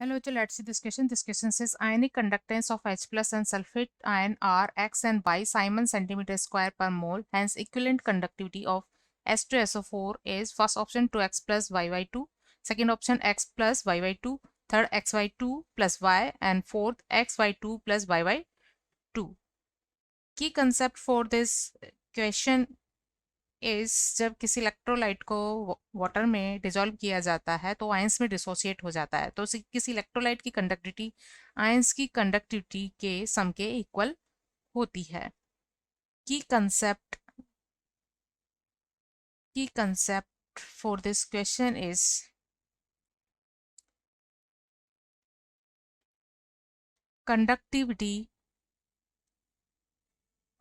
Hello, let's see this question. This question says ionic conductance of H plus and sulfate ion are X and Y Simon centimeter square per mole. Hence, equivalent conductivity of H2SO4 is first option 2X plus Y2, second option X plus Y2, third XY2 plus Y, and fourth XY2 plus YY2. Key concept for this question इस जब किसी electrolyte को water में dissolve किया जाता है तो ions में डिसोसिएट हो जाता है, तो किसी इलेक्ट्रोलाइट की कंडक्टिविटी आयंस की कंडक्टिविटी के सम के इक्वल होती है। की concept for this question is conductivity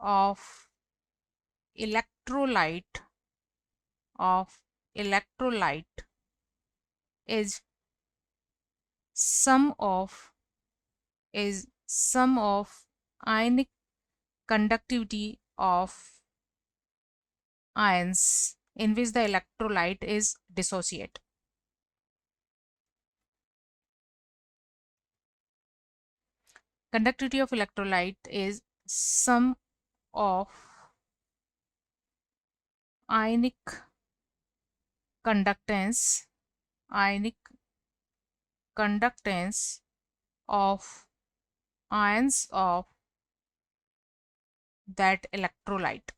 of electrolyte is sum of ionic conductivity of ions in which the electrolyte is dissociate. Conductivity of electrolyte is sum of ionic conductance of ions of that electrolyte.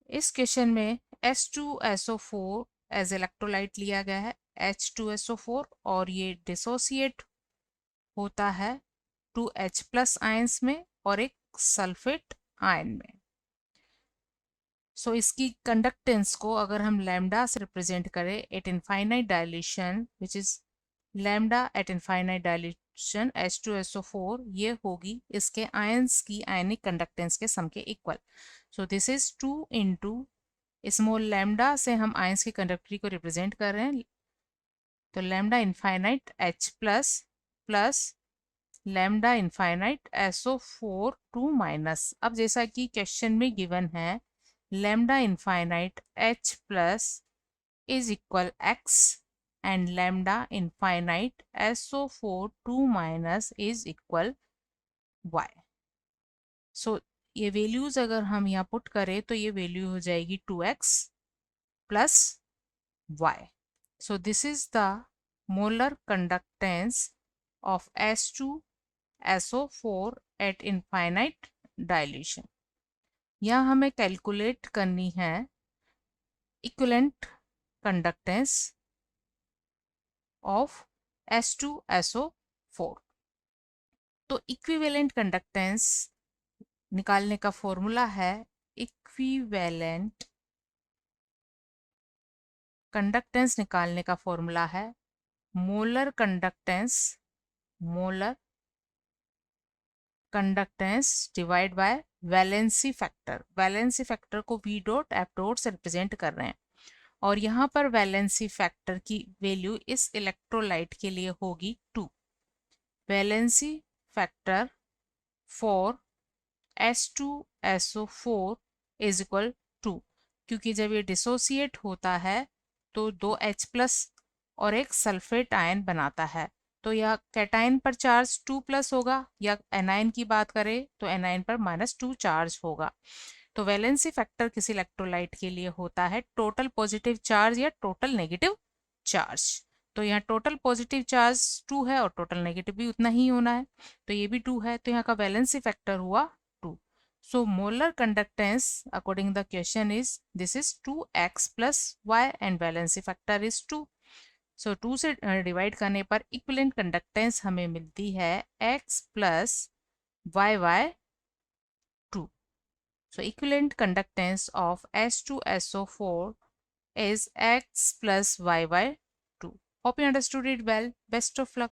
इस question में H2SO4 as electrolyte लिया गया है, H2SO4, और ये dissociate होता है 2H plus ions में और एक सल्फेट आयन में। सो इसकी कंडक्टेंस को अगर हम लैम्डा से रिप्रेजेंट करें eight infinite dilution, which is lambda eight infinite dilution H2SO4, ये होगी इसके आयंस की आयनिक कंडक्टेंस के सम के equal. So this is 2 into small lambda से हम आयंस की कंडक्टिविटी को रिप्रेजेंट कर रहे हैं, तो lambda infinite H plus plus lambda infinite SO4 2 minus. अब जैसा कि क्वेश्चन में गिवन है lambda infinite H plus is equal X and lambda infinite SO4 2 minus is equal Y. So ये वैल्यूज अगर हम यहाँ पुट करें तो ये वैल्यू हो जाएगी 2X plus Y. So this is the molar conductance of H2SO4 at infinite dilution. यहाँ हमें कैलकुलेट करनी है इक्विवेलेंट कंडक्टेंस ऑफ H2SO4। तो इक्विवेलेंट कंडक्टेंस निकालने का फॉर्मूला है इक्विवेलेंट कंडक्टेंस निकालने का फॉर्मूला है molar conductance divide by valency factor. Valency factor को V डॉट F डॉट से रिप्रेजेंट कर रहे हैं और यहाँ पर वैलेंसी फैक्टर की वैल्यू इस इलेक्ट्रोलाइट के लिए होगी 2। Valency factor for H2SO4 is equal 2, क्योंकि जब ये डिसोसिएट होता है तो 2H प्लस और एक सल्फेट आयन बनाता है, तो यह कैटायन पर चार्ज 2 प्लस होगा, या एनायन की बात करें तो एनायन पर -2 चार्ज होगा। तो वैलेंसी फैक्टर किसी इलेक्ट्रोलाइट के लिए होता है टोटल पॉजिटिव चार्ज या टोटल नेगेटिव चार्ज। तो यहाँ टोटल पॉजिटिव चार्ज 2 है और टोटल नेगेटिव भी उतना ही होना है, तो ये भी 2 है, तो यहाँ का वैलेंसी फैक्टर हुआ 2। So molar conductance according the question is this is 2X plus Y and valency factor is 2। सो 2 से डिवाइड करने पर इक्विवेलेंट कंडक्टेंस हमें मिलती है X plus YY2। So equivalent conductance of H2SO4 is X plus Y by 2. Hope you understood it well. Best of luck.